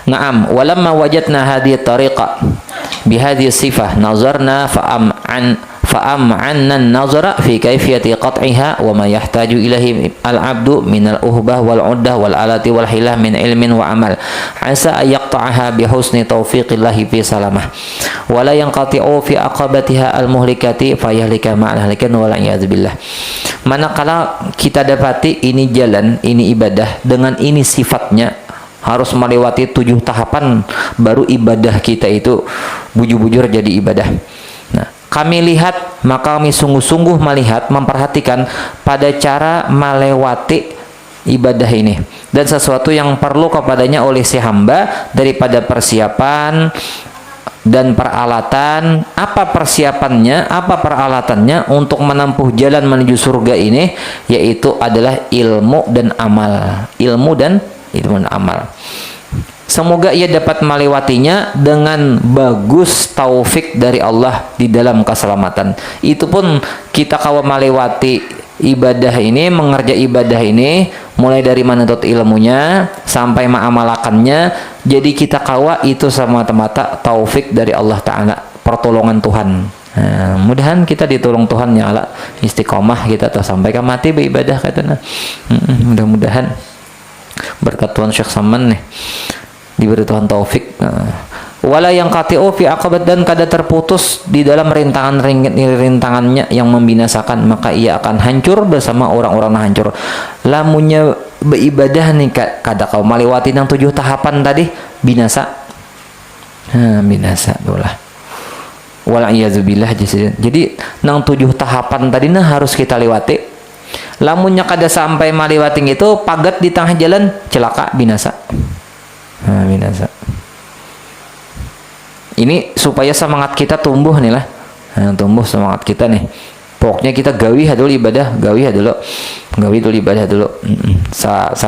na'am walamma wajadna hadhihi tariqa bihadhihi sifah nazarna fa'am'anna an-nazara fi kayfiyati qat'iha wa ma yahtaju ilahi al-'abdu min al-uhbah wal-'uddah wal-alati wal-hilah min ilmin wa amal asa ayaqta'aha bi husni taufiqillahi fi salamah wa la yanqati'u fi aqabatiha al-muhlikati fayahlika ma'al halikan wa la billah. Manakala kita dapati ini jalan, ini ibadah dengan ini sifatnya harus melewati 7 tahapan baru ibadah kita itu bujur-bujur jadi ibadah. Nah, kami lihat, maka kami sungguh-sungguh melihat, memperhatikan pada cara melewati ibadah ini dan sesuatu yang perlu kepadanya oleh si hamba daripada persiapan dan peralatan. Apa persiapannya, apa peralatannya untuk menempuh jalan menuju surga ini, yaitu adalah ilmu dan amal. Ilmu dan amal. Semoga ia dapat melewatinya dengan bagus taufik dari Allah di dalam keselamatan. Itu pun kita kawa melewati ibadah ini, mengerja ibadah ini, mulai dari menuntut ilmunya sampai mengamalakannya. Jadi kita kawa itu semata-mata taufik dari Allah Ta'ala, pertolongan Tuhan. Nah, mudahan kita ditolong Tuhan ya Allah, istiqomah kita tuh sampai ke mati beribadah katanya. Mudah-mudahan berkat Tuhan Syekh Saman nih diberi Tuhan taufik. Wala yang KTO fi aqabat dan kada terputus di dalam rintangannya yang membinasakan, maka ia akan hancur bersama orang-orang yang hancur. Lamunnya beribadah nih kada kau melewati yang 7 tahapan tadi binasa. Binasa dolah. Wal iyadzubillah. Jadi nang 7 tahapan tadi nah harus kita lewati. Lamunnya kada sampai melewati itu pagat di tengah jalan celaka binasa. Binasa. Ini supaya semangat kita tumbuh nih lah. Tumbuh semangat kita nih. Pokoknya kita gawi dulu ibadah, gawi dulu ibadah dulu.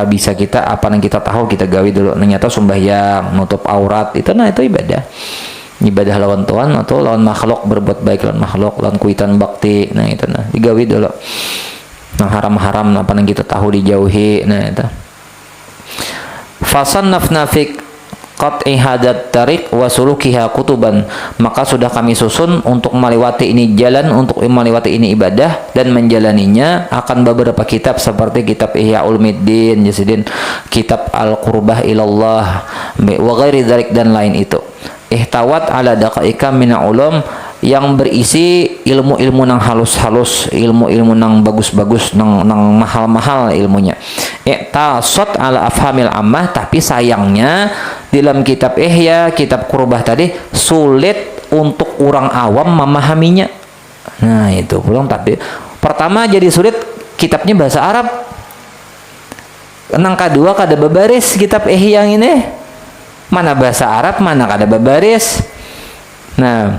Bisa kita apa yang kita tahu kita gawi dulu. Ternyata sembahyang, nutup aurat itu ibadah. Ibadah lawan Tuhan atau lawan makhluk, berbuat baik lawan makhluk, lawan kuitan bakti. Nah itu digawi dulu. Nah haram-haram apa yang kita tahu dijauhi. Nah itu. Fasannafna qat'i hadat tariq wa sulukiha kutuban, maka sudah kami susun untuk melewati ini jalan, untuk melewati ini ibadah dan menjalaninya akan beberapa kitab seperti kitab Ihya Ulumuddin, kitab Al-Qurbah Ilallah wa ghairi dzalik dan lain itu. Ihtawat ala daqaika min ulum, yang berisi ilmu-ilmu nang halus-halus, ilmu-ilmu nang bagus-bagus, nang mahal-mahal ilmunya. I'tasat ala afhamil ammah, tapi sayangnya dalam kitab Ihya, kitab Qurbah tadi sulit untuk orang awam memahaminya. Nah, itu pulang tapi pertama jadi sulit kitabnya bahasa Arab. Nang kedua kada babaris kitab Ihya ini. Mana bahasa Arab, mana kada babaris. Nah,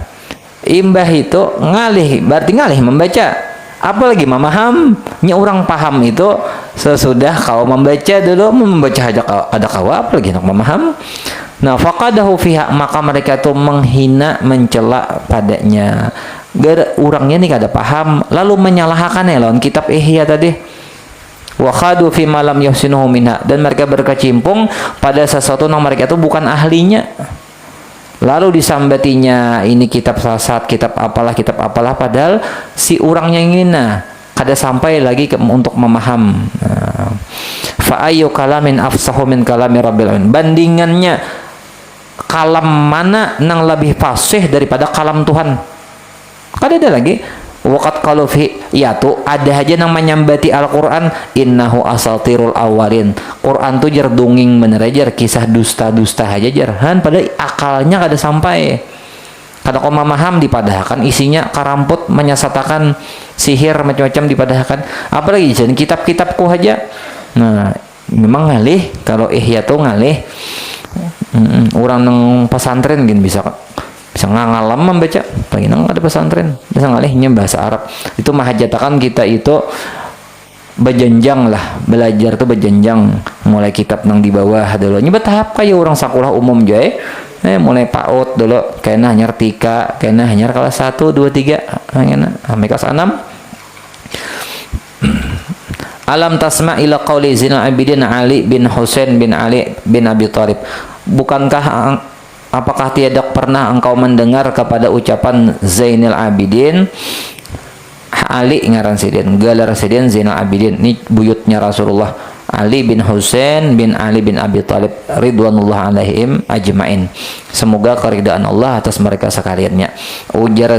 imbah itu ngalih, berarti ngalih membaca, apalagi memahamnya. Orang paham itu sesudah kau membaca dulu, membaca ada kau apalagi nak memaham. Nah, faqadahu fiha, maka mereka itu menghina, mencela padanya. Orangnya nih kada paham, lalu menyalahkan lawan kitab Ihya tadi. Wa khadu fi ma lam yuhsinuhu minha, dan mereka berkecimpung pada sesuatu yang mereka itu bukan ahlinya. Lalu disambatinya ini kitab sasat, kitab apalah, padahal si orangnya ini kada sampai lagi untuk memaham. Fa ayyu kalamin afsahu min kalami rabbil alamin, bandingannya kalam mana nang lebih fasih daripada kalam Tuhan? Kada ada lagi. Waqat qalu fi, ya tuh ada aja nang menyambati Al-Qur'an, innahu asatirul awalin. Quran tuh jar dongeng bener aja, kisah dusta-dusta aja jarhan, padahal akalnya kada sampai. Kada kau memaham dipadahkan isinya karamput, menyesatakan, sihir macam-macam dipadahkan. Apalagi jadi kitab-kitabku aja. Nah, memang ngalih kalau Ihya tuh ngalih. Orang nang pesantren gini bisa ngalam membaca, lagi nang ada pesantren bisa ngalihnya bahasa Arab. Itu mahajatakan kita itu berjenjang lah, belajar tuh berjenjang, mulai kitab nang di bawah dulu nyoba tahap kayak orang sekolah umum jae, mulai PAUD dulu kayaknya hanya tika, kayaknya hanya kelas 1, 2, 3 sampai kelas 6. Alam tasma ila qauli Zainal Abidin Ali bin Husain bin Ali bin Abi Thalib, bukankah apakah tidak pernah engkau mendengar kepada ucapan Zainal Abidin Ali ngaran sidin, gelar sidin Zainal Abidin, ini buyutnya Rasulullah, Ali bin Husain bin Ali bin Abi Thalib ridwanullah alaihim ajmain, semoga keridaan Allah atas mereka sekaliannya. Ujar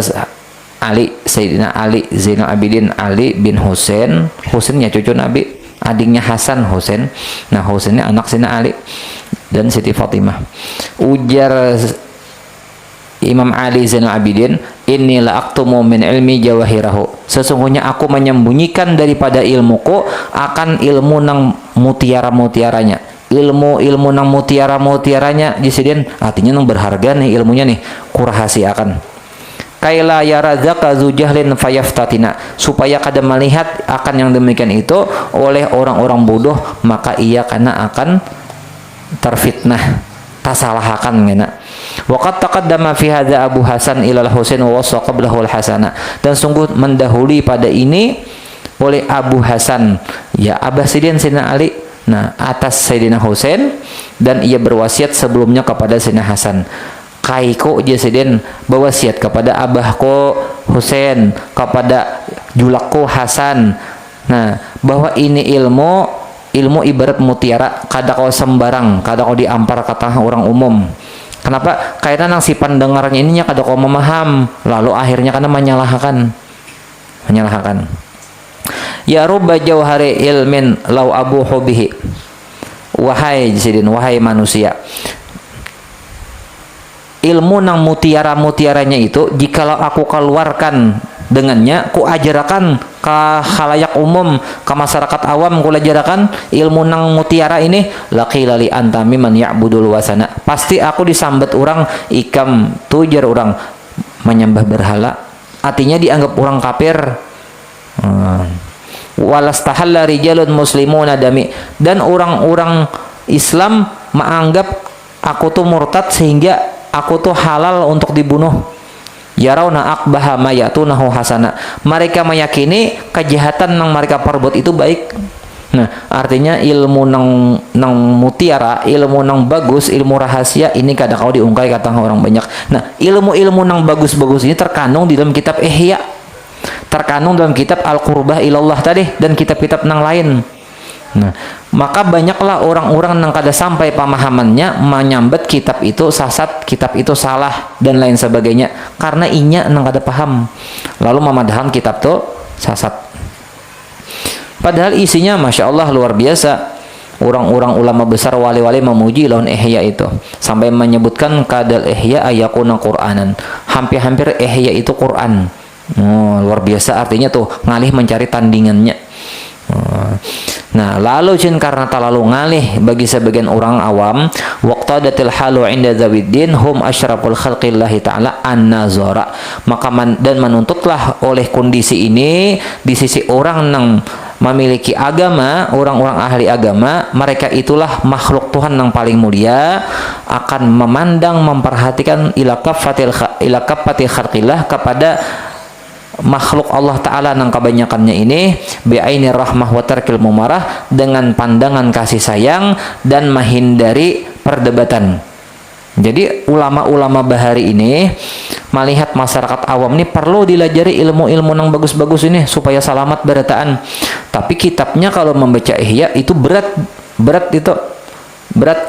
Ali, Sayyidina Ali Zainal Abidin Ali bin Husain, Husainnya cucu Nabi, adiknya Hasan Husain. Nah, Husainnya anak Sayyidina Ali dan Siti Fatimah. Ujar Imam Ali Zainal Abidin, inilah aktumu min ilmi jawahirahu, sesungguhnya aku menyembunyikan daripada ilmuku akan ilmu nang mutiara-mutiaranya. Ilmu nang mutiara-mutiaranya jisidin, artinya nang berharga nih ilmunya nih, kurahasiakan. Kaila yarazaka zujahlin fayaftatina, supaya kada melihat akan yang demikian itu oleh orang-orang bodoh, maka ia karena akan terfitnah, tasalahakan ngena. Waqad taqaddama fi hadza Abu Hasan ilal Husain wa wasaqa lahu al-Hasana, dan sungguh mendahului pada ini oleh Abu Hasan, ya Abah Sidin Sayyidina Ali, nah atas Sayyidina Husain, dan ia berwasiat sebelumnya kepada Sayyidina Hasan. Kaiko Jasidin berwasiat kepada abahku Husain, kepada julakku Hasan. Nah, bahwa ini ilmu ibarat mutiara, kada kau sembarang, kada kau diampar kata orang umum. Kenapa? Karena nang si pendengarnya ininya kada kau memaham, lalu akhirnya karena menyalahkan. Ya rubba jauhari ilmin lau abu hobihi, wahai Jasidin, wahai manusia, ilmu nang mutiara-mutiaranya itu jikalau aku keluarkan dengannya, ku ajarakan ke khalayak umum, ke masyarakat awam, ku ajarakan ilmu nang mutiara ini, laqila li anta mimman ya'budul wasana, pasti aku disambat orang ikam tujar orang menyembah berhala, artinya dianggap orang kafir. Walastahalla rijalun muslimuna dami, dan orang-orang Islam menganggap aku tuh murtad sehingga aku tuh halal untuk dibunuh. Yarawna aqbaha mayatunahu hasana, mereka meyakini kejahatan yang mereka perbuat itu baik. Nah, artinya ilmu nang mutiara, ilmu nang bagus, ilmu rahasia ini kadang kau diungkai kata orang banyak. Nah, ilmu-ilmu nang bagus-bagus ini terkandung di dalam kitab Ihya, terkandung dalam kitab Al-Qurbah Ilallah tadi, dan kitab-kitab nang lain. Nah, maka banyaklah orang-orang yang kada sampai pemahamannya menyambat kitab itu sasat, kitab itu salah dan lain sebagainya karena inya nang kada paham. Lalu memadahan kitab itu sasat. Padahal isinya Masya Allah luar biasa. Orang-orang ulama besar wali-wali memuji lawan Ihya itu sampai menyebutkan kadal Ihya ayakuna Qur'anan. Hampir-hampir Ihya itu Quran. Oh, luar biasa artinya tuh ngalih mencari tandingannya. Nah, lalu karena terlalu ngalih bagi sebagian orang awam, waqtadatil halu inda zawiddin hum asyraful khalqillahi ta'ala an-nazara. Maka dan menuntutlah oleh kondisi ini di sisi orang yang memiliki agama, orang-orang ahli agama, mereka itulah makhluk Tuhan yang paling mulia, akan memandang, memperhatikan ila kaffatil khalqillah, kepada makhluk Allah Ta'ala yang kebanyakannya ini bi'aini rahmah wa tarkil mumarah, dengan pandangan kasih sayang dan menghindari perdebatan. Jadi ulama-ulama bahari ini melihat masyarakat awam ini perlu dilajari ilmu-ilmu yang bagus-bagus ini supaya selamat berataan. Tapi kitabnya kalau membaca Ihya itu berat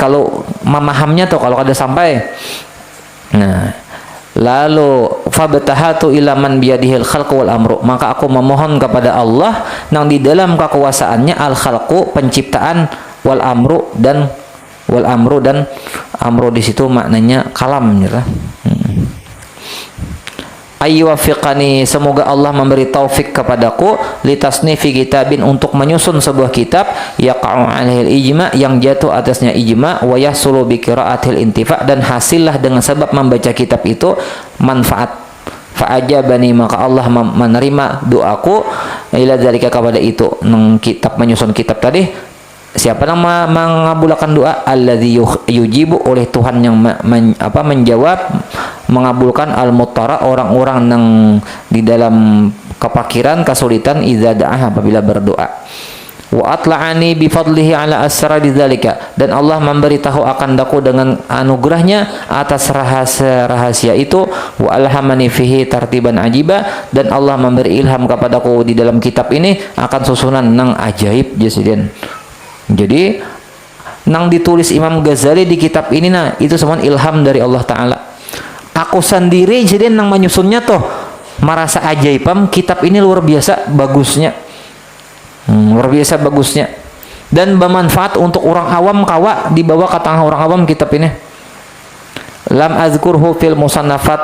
kalau memahamnya tuh kalau kada sampai. Nah, lalu fabtahatu ila man biyadihil khalqu wal amru, maka aku memohon kepada Allah yang di dalam kekuasaannya al khalqu penciptaan, wal amru dan amru di situ maknanya kalam gitu. Ayyuwafiqani, semoga Allah memberi taufik kepadaku litasnifi kitabin, untuk menyusun sebuah kitab yaqa'u 'alaihil ijma, yang jatuh atasnya ijma, wa yahsulu bi qira'atil intifa, dan hasillah dengan sebab membaca kitab itu manfaat. Fa'ajabani, maka Allah menerima doaku ila dzalika, kepada itu kitab, menyusun kitab tadi. Siapa yang mengabulkan doa? Alladzi yujibu, oleh Tuhan yang menjawab, mengabulkan al-muttara, orang-orang yang di dalam kepakiran, kesulitan, idza da'ah, apabila berdoa. Wa atla'ani bi fadlihi ala asrari dzalika, dan Allah memberitahu akan daku dengan anugerahnya atas rahasia itu. Wa alhamani fihi tartiban ajiba, dan Allah memberi ilham kepadaku di dalam kitab ini akan susunan nang ajaib jesiden. Jadi nang ditulis Imam Ghazali di kitab ini, nah itu semua ilham dari Allah Ta'ala. Aku sendiri jadi nang menyusunnya tuh merasa ajaibam, kitab ini luar biasa bagusnya, dan bermanfaat untuk orang awam kawa, dibawa ke tengah orang awam kitab ini. Lam azkurhu fil musannafat,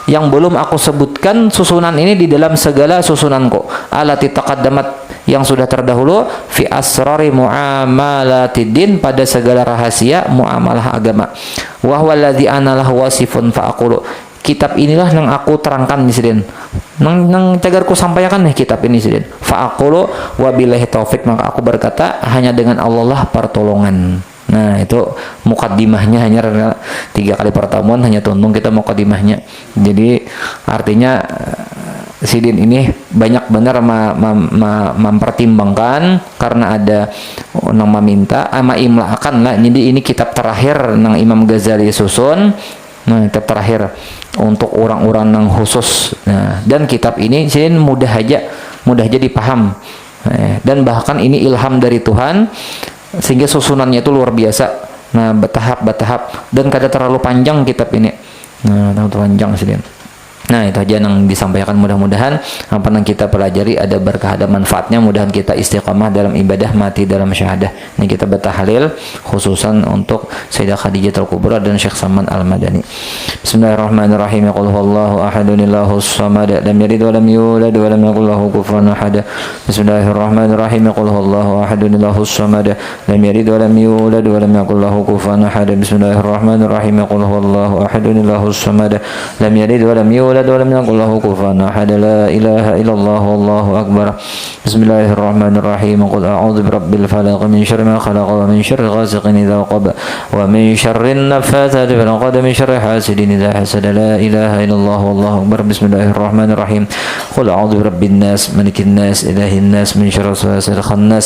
yang belum aku sebutkan susunan ini di dalam segala susunanku, alati taqaddamat, yang sudah terdahulu, fi asrari muamalatiddin, pada segala rahasia muamalah agama. Wa huwa alladzi ana lahu wasifun fa aqulu, kitab inilah yang aku terangkan di sini, nang cagarku sampaikan nih kitab ini sini. Fa aqulu wa billahi taufik, maka aku berkata hanya dengan Allah lah pertolongan. Nah, itu mukaddimahnya, hanya 3 kali pertemuan hanya tuntung kita mukaddimahnya. Jadi artinya sidin ini banyak benar mempertimbangkan, karena ada yang meminta imla'akan lah. Jadi ini kitab terakhir yang Imam Ghazali susun. Nah, kitab terakhir untuk orang-orang yang khusus. Nah, dan kitab ini sidin mudah aja dipaham. Dan bahkan ini ilham dari Tuhan, sehingga susunannya itu luar biasa. Nah, bertahap dan kada terlalu panjang kitab ini. Nah, terlalu panjang sidin. Nah, itu aja yang disampaikan. Mudah-mudahan apa yang kita pelajari ada berkah, ada manfaatnya. Mudahan kita istiqamah dalam ibadah, mati dalam syahadah. Ini kita bertahlil khususan untuk Sayyidah Khadijatul Kubra dan Syekh Salman Al-Madani. Bismillahirrahmanirrahim. Qul huwallahu ahadun illahus samad, lam yalid wa lam yulad wa lam yakul lahu kufuwan ahad. Bismillahirrahmanirrahim. Qul huwallahu ahadun illahus samad, lam yalid wa lam yulad wa lam yakul lahu kufuwan ahad. Bismillahirrahmanirrahim. Qul huwallahu ahadun illahus samad, lam yalid wa lam yulad ولم يكن له كفوا أحد. لا إله إلا الله والله أكبر. بسم الله الرحمن الرحيم. قل أعوذ برب الفلق من شر ما خلق ومن شر غاسق إذا وقب ومن شر النفاثات في العقد من شر حاسد إذا حسد. لا إله إلا الله والله أكبر. بسم الله الرحمن الرحيم. قل أعوذ برب الناس ملك الناس إله الناس من شر الوسواس الخناس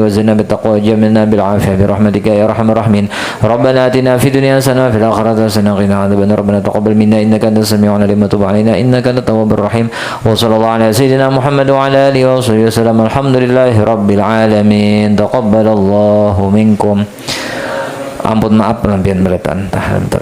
وزدنا بالتقوى وجملنا بالعافية برحمتك يا أرحم الراحمين. ربنا آتنا في الدنيا حسنة وفي الآخرة حسنة وقنا عذاب النار. ربنا تقبل منا إنك أنت السميع العليم وتب علينا إنك أنت التواب الرحيم. وصلى الله على سيدنا محمد وعلى آله وصحبه وسلم. الحمد لله رب العالمين. تقبل الله منكم. Ampun maaf pelampian beratan tahan itu.